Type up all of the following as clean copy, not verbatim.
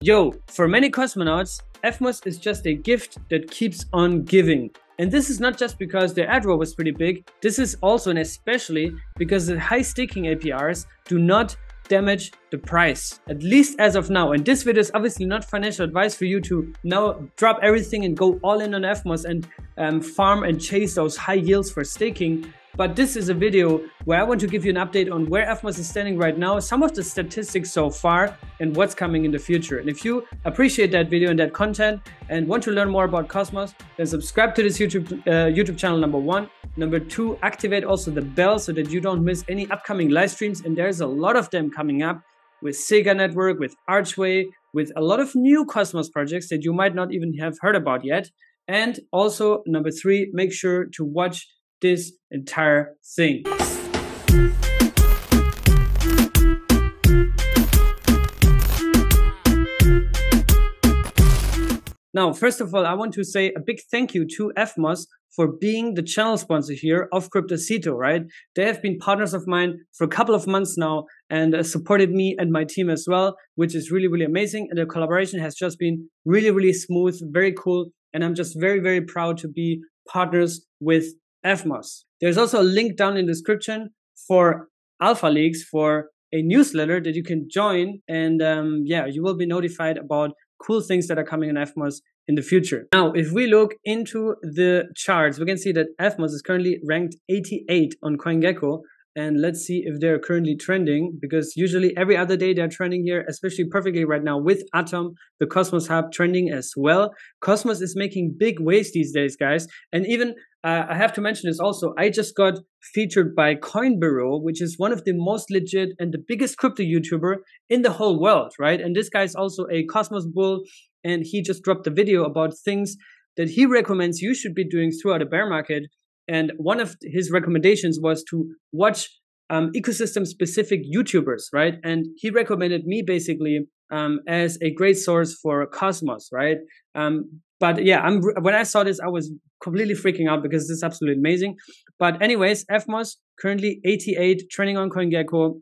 Yo, for many cosmonauts, FMOS is just a gift that keeps on giving. And this is not just because the airdrop was pretty big, this is also and especially because the high staking APRs do not damage the price, at least as of now. And this video is obviously not financial advice for you to now drop everything and go all in on FMOS and farm and chase those high yields for staking. But this is a video where I want to give you an update on where FMOS is standing right now, some of the statistics so far, and what's coming in the future. And if you appreciate that video and that content and want to learn more about Cosmos, then subscribe to this YouTube channel, number one. Number two, activate also the bell so that you don't miss any upcoming live streams. And there's a lot of them coming up with Sega Network, with Archway, with a lot of new Cosmos projects that you might not even have heard about yet. And also, number three, make sure to watch this entire thing. Now, first of all, I want to say a big thank you to FMOS for being the channel sponsor here of Cryptocito, right? They have been partners of mine for a couple of months now and supported me and my team as well, which is really, really amazing. And the collaboration has just been really, really smooth, very cool. And I'm just very, very proud to be partners with FMOS. There's also a link down in the description for Alpha Leaks, for a newsletter that you can join, and yeah, you will be notified about cool things that are coming in FMOS in the future. Now, if we look into the charts, we can see that FMOS is currently ranked 88 on CoinGecko, and let's see if they're currently trending, because usually every other day they're trending here, especially perfectly right now with Atom, the Cosmos Hub, trending as well. Cosmos is making big waves these days, guys. And even, I have to mention this also, I just got featured by Coin Bureau, which is one of the most legit and the biggest crypto YouTuber in the whole world, right? And this guy is also a Cosmos bull, and he just dropped a video about things that he recommends you should be doing throughout a bear market. And one of his recommendations was to watch ecosystem-specific YouTubers, right? And he recommended me basically as a great source for Cosmos, right? But yeah, when I saw this, I was completely freaking out because this is absolutely amazing. But anyways, FMOS currently 88, trending on CoinGecko,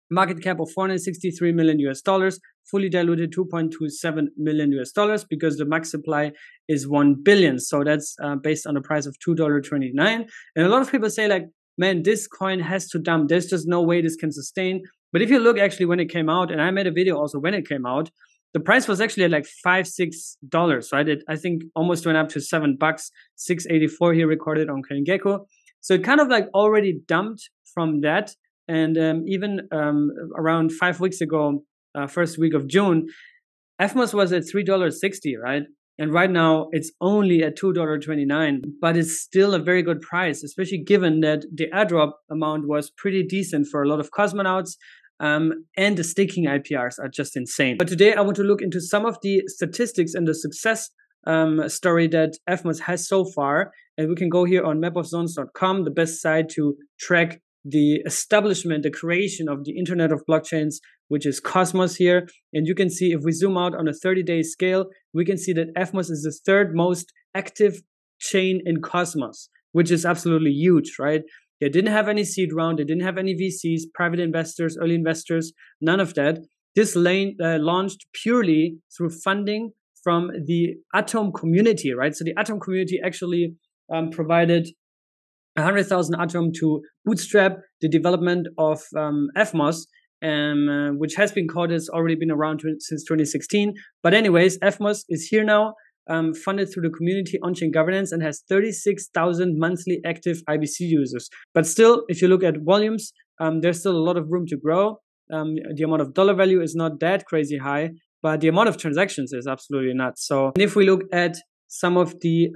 market cap of $463 million US, fully diluted $2.27 million US, because the max supply is 1 billion. So that's based on a price of $2.29. And a lot of people say like, man, this coin has to dump. There's just no way this can sustain. But if you look actually when it came out, and I made a video also when it came out, the price was actually at like $5-6, right? I think almost went up to $7, $6.84 here recorded on CoinGecko. So it kind of like already dumped from that. And even around 5 weeks ago, first week of June, FMOS was at $3.60, right? And right now it's only at $2.29, but it's still a very good price, especially given that the airdrop amount was pretty decent for a lot of cosmonauts. And the staking IPRs are just insane. But today I want to look into some of the statistics and the success story that FMOS has so far. And we can go here on mapofzones.com, the best site to track the establishment, the creation of the Internet of Blockchains, which is Cosmos here. And you can see if we zoom out on a 30-day scale, we can see that FMOS is the third most active chain in Cosmos, which is absolutely huge, right? They didn't have any seed round, they didn't have any VCs, private investors, early investors, none of that. This lane launched purely through funding from the Atom community, right? So the Atom community actually provided 100,000 Atom to bootstrap the development of FMOS, which has been called, has already been around since 2016. But anyways, FMOS is here now, funded through the community on-chain governance, and has 36,000 monthly active IBC users. But still, if you look at volumes, there's still a lot of room to grow. The amount of dollar value is not that crazy high, but the amount of transactions is absolutely nuts. So, and if we look at some of the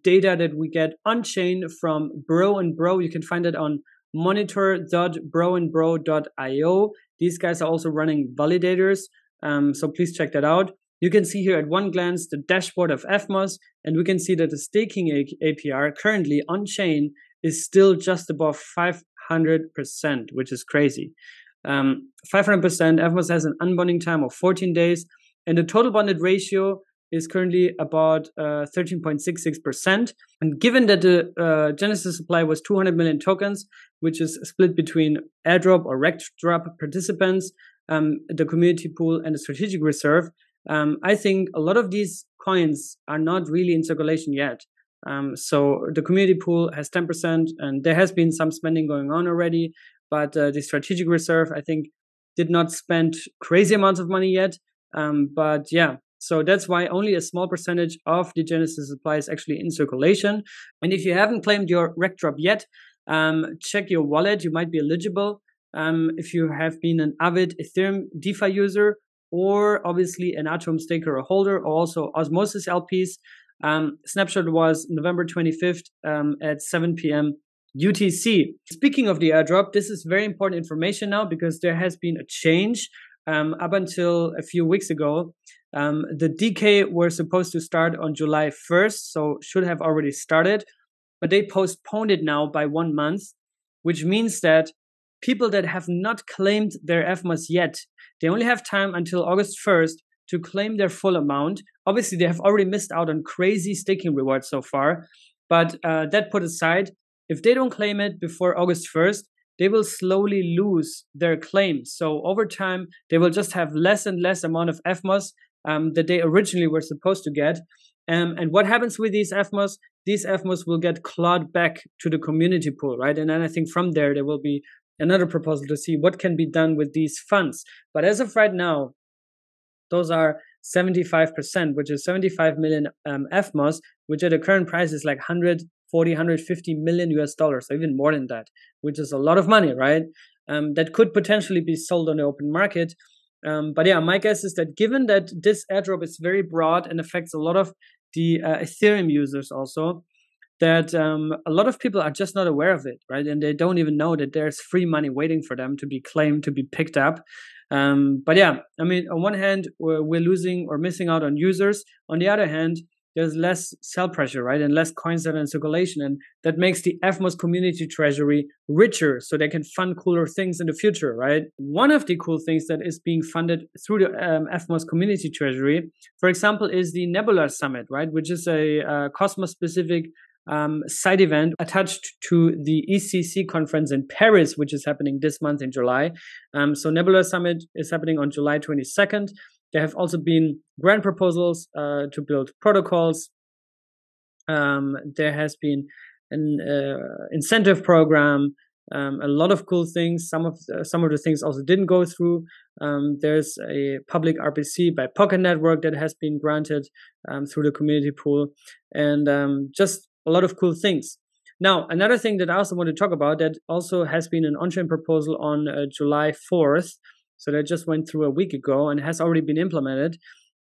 data that we get on-chain from Bro and Bro, you can find it on monitor.broandbro.io. These guys are also running validators, so please check that out. You can see here at one glance the dashboard of FMOS, and we can see that the staking APR currently on-chain is still just above 500%, which is crazy. 500%, FMOS has an unbonding time of 14 days, and the total bonded ratio is currently about 13.66%. And given that the Genesis supply was 200 million tokens, which is split between airdrop or REGEN participants, the community pool, and the strategic reserve, I think a lot of these coins are not really in circulation yet. So the community pool has 10%, and there has been some spending going on already, but the strategic reserve, I think, did not spend crazy amounts of money yet. But yeah, so that's why only a small percentage of the Genesis supply is actually in circulation. And if you haven't claimed your RegDrop yet, check your wallet. You might be eligible if you have been an avid Ethereum DeFi user, or obviously an Atom staker or holder, or also Osmosis LPs. Snapshot was November 25th at 7 p.m. UTC. Speaking of the airdrop, this is very important information now because there has been a change. Up until a few weeks ago, the DK were supposed to start on July 1st, so should have already started, but they postponed it now by 1 month, which means that people that have not claimed their FMOS yet, they only have time until August 1st to claim their full amount. Obviously, they have already missed out on crazy staking rewards so far, but that put aside, if they don't claim it before August 1st, they will slowly lose their claims. So over time, they will just have less and less amount of FMOS that they originally were supposed to get. And what happens with these FMOS? These FMOS will get clawed back to the community pool, right? And then I think from there will be another proposal to see what can be done with these funds. But as of right now, those are 75%, which is 75 million FMOS, which at the current price is like 140, 150 million US dollars, or even more than that, which is a lot of money, right? That could potentially be sold on the open market. But yeah, my guess is that given that this airdrop is very broad and affects a lot of the Ethereum users also, that a lot of people are just not aware of it, right? And they don't even know that there's free money waiting for them to be claimed, to be picked up. But yeah, I mean, on one hand, we're losing or missing out on users. On the other hand, there's less sell pressure, right? And less coins that are in circulation. And that makes the FMOS community treasury richer so they can fund cooler things in the future, right? One of the cool things that is being funded through the FMOS community treasury, for example, is the Nebula Summit, right? Which is a Cosmos-specific side event attached to the ECC conference in Paris, which is happening this month in July. So Nebula Summit is happening on July 22nd. There have also been grant proposals to build protocols. There has been an incentive program, a lot of cool things. Some of the things also didn't go through. There's a public RPC by Pocket Network that has been granted through the community pool, and just a lot of cool things. Now, another thing that I also want to talk about that also has been an on-chain proposal on July 4th, so that just went through a week ago and has already been implemented,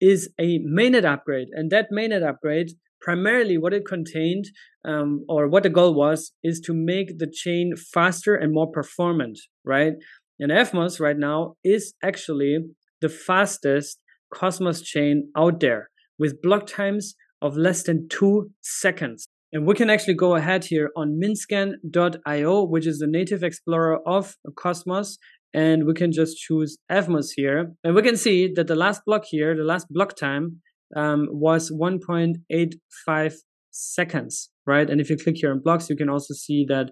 is a mainnet upgrade. And that mainnet upgrade, primarily what it contained, or what the goal was, is to make the chain faster and more performant, right? And FMOS right now is actually the fastest Cosmos chain out there, with block times of less than 2 seconds. And we can actually go ahead here on mintscan.io, which is the native explorer of Cosmos, and we can just choose Evmos here. And we can see that the last block here, the last block time was 1.85 seconds, right? And if you click here on blocks, you can also see that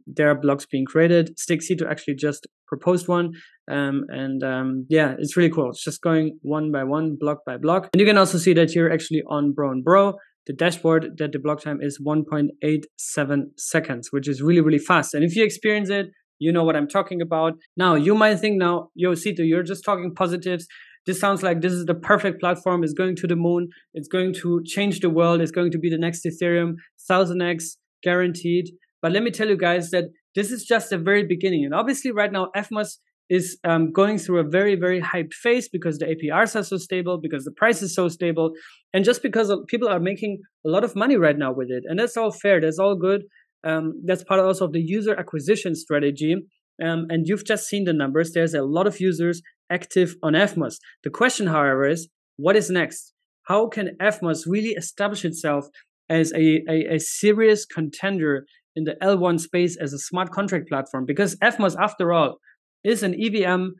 there are blocks being created. Stakecito actually just proposed one. Yeah, it's really cool. It's just going one by one, block by block. And you can also see that here actually on Bro and Bro, the dashboard, that the block time is 1.87 seconds, which is really, really fast. And if you experience it, you know what I'm talking about. Now, you might think now, yo, Cito, you're just talking positives. This sounds like this is the perfect platform. It's going to the moon. It's going to change the world. It's going to be the next Ethereum, 1000x guaranteed. But let me tell you guys that this is just the very beginning. And obviously right now, FMOS is going through a very, very hyped phase because the APRs are so stable, because the price is so stable, and just because people are making a lot of money right now with it. And that's all fair. That's all good. That's part also of the user acquisition strategy. And you've just seen the numbers. There's a lot of users active on FMOS. The question, however, is what is next? How can FMOS really establish itself as a serious contender in the L1 space as a smart contract platform? Because FMOS, after all, is an EVM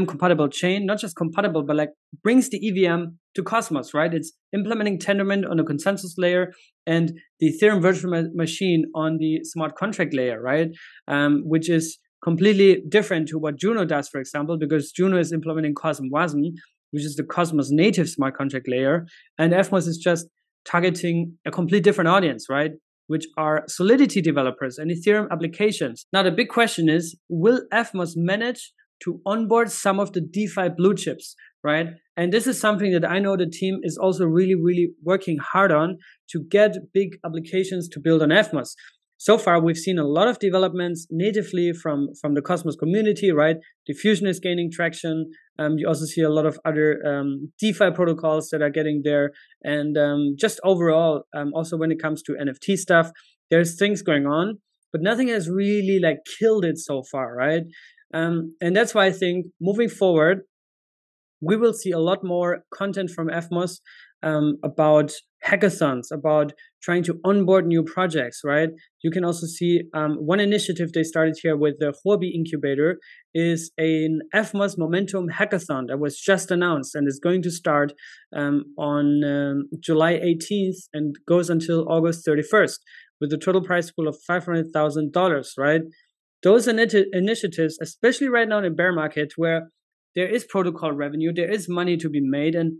compatible chain, not just compatible, but like brings the EVM to Cosmos, right? It's implementing Tendermint on a consensus layer and the Ethereum virtual machine on the smart contract layer, right? Which is completely different to what JUNO does, for example, because JUNO is implementing COSM WASM, which is the Cosmos native smart contract layer. And Evmos is just targeting a complete different audience, right? Which are Solidity developers and Ethereum applications. Now, the big question is, will Evmos manage to onboard some of the DeFi blue chips, right? And this is something that I know the team is also really, really working hard on to get big applications to build on Evmos. So far, we've seen a lot of developments natively from the Cosmos community, right? Diffusion is gaining traction. You also see a lot of other DeFi protocols that are getting there. And just overall, also when it comes to NFT stuff, there's things going on, but nothing has really like killed it so far, right? And that's why I think moving forward, we will see a lot more content from Evmos about hackathons, about trying to onboard new projects, right? You can also see one initiative they started here with the Huobi incubator is an Evmos Momentum Hackathon that was just announced and is going to start on July 18th and goes until August 31st with a total prize pool of $500,000, right? Those initiatives, especially right now in the bear market where there is protocol revenue, there is money to be made, and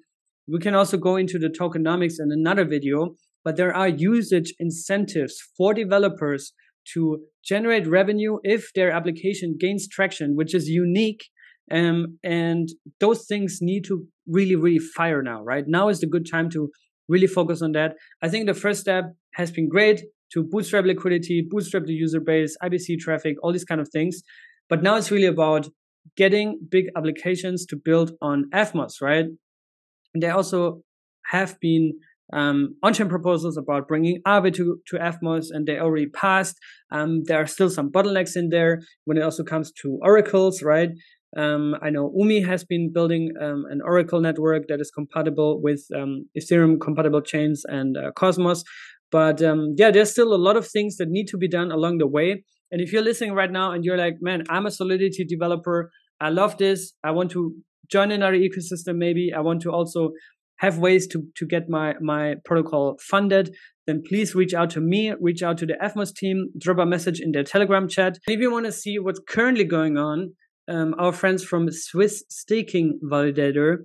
we can also go into the tokenomics in another video, but there are usage incentives for developers to generate revenue if their application gains traction, which is unique. And those things need to really, really fire now, right? Now is the good time to really focus on that. I think the first step has been great to bootstrap liquidity, bootstrap the user base, IBC traffic, all these kind of things. But now it's really about getting big applications to build on Evmos, right? And there also have been on-chain proposals about bringing Aave to Evmos, and they already passed. There are still some bottlenecks in there when it also comes to oracles, right? I know Umi has been building an oracle network that is compatible with Ethereum compatible chains and Cosmos. But yeah, there's still a lot of things that need to be done along the way. And if you're listening right now and you're like, man, I'm a Solidity developer, I love this, I want to join another ecosystem maybe, I want to also have ways to get my protocol funded, then please reach out to me, reach out to the Evmos team, drop a message in their Telegram chat. And if you want to see what's currently going on, our friends from Swiss Staking Validator,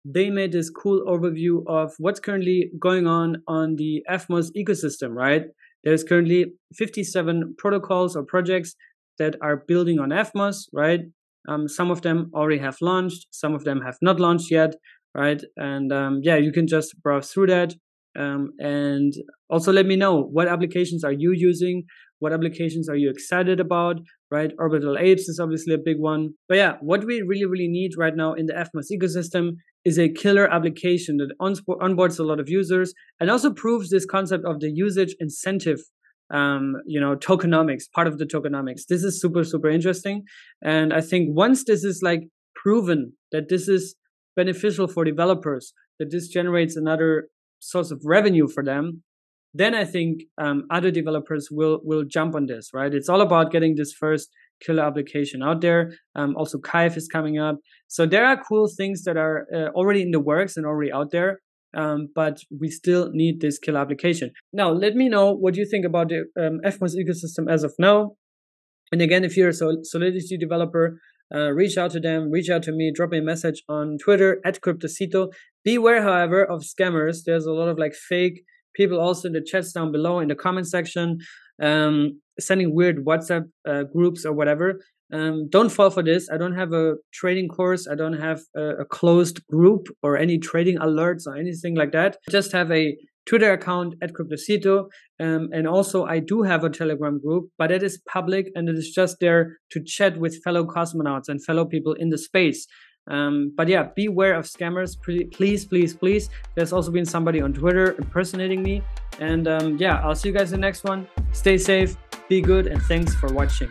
they made this cool overview of what's currently going on the Evmos ecosystem, right? There's currently 57 protocols or projects that are building on Evmos, right? Some of them already have launched, some of them have not launched yet, right? And yeah, you can just browse through that. And also let me know, what applications are you using? What applications are you excited about, right? Orbital Apes is obviously a big one. But yeah, what we really, really need right now in the Evmos ecosystem is a killer application that onboards a lot of users and also proves this concept of the usage incentive, tokenomics, part of the tokenomics. This is super, super interesting. And I think once this is like proven that this is beneficial for developers, that this generates another source of revenue for them, then I think other developers will jump on this, right? It's all about getting this first killer application out there. Also, Kaif is coming up. So there are cool things that are already in the works and already out there, but we still need this killer application. Now, let me know what you think about the Evmos ecosystem as of now. And again, if you're a Solidity developer, reach out to them, reach out to me, drop me a message on Twitter @Cryptocito. Beware, however, of scammers. There's a lot of like fake people also in the chats down below in the comment section, sending weird WhatsApp groups or whatever. Don't fall for this. I don't have a trading course. I don't have a closed group or any trading alerts or anything like that. I just have a Twitter account @Cryptocito. And also I do have a Telegram group, but it is public and it is just there to chat with fellow cosmonauts and fellow people in the space. But yeah, beware of scammers, please, please, please. There's also been somebody on Twitter impersonating me. And yeah, I'll see you guys in the next one. Stay safe, be good, and thanks for watching.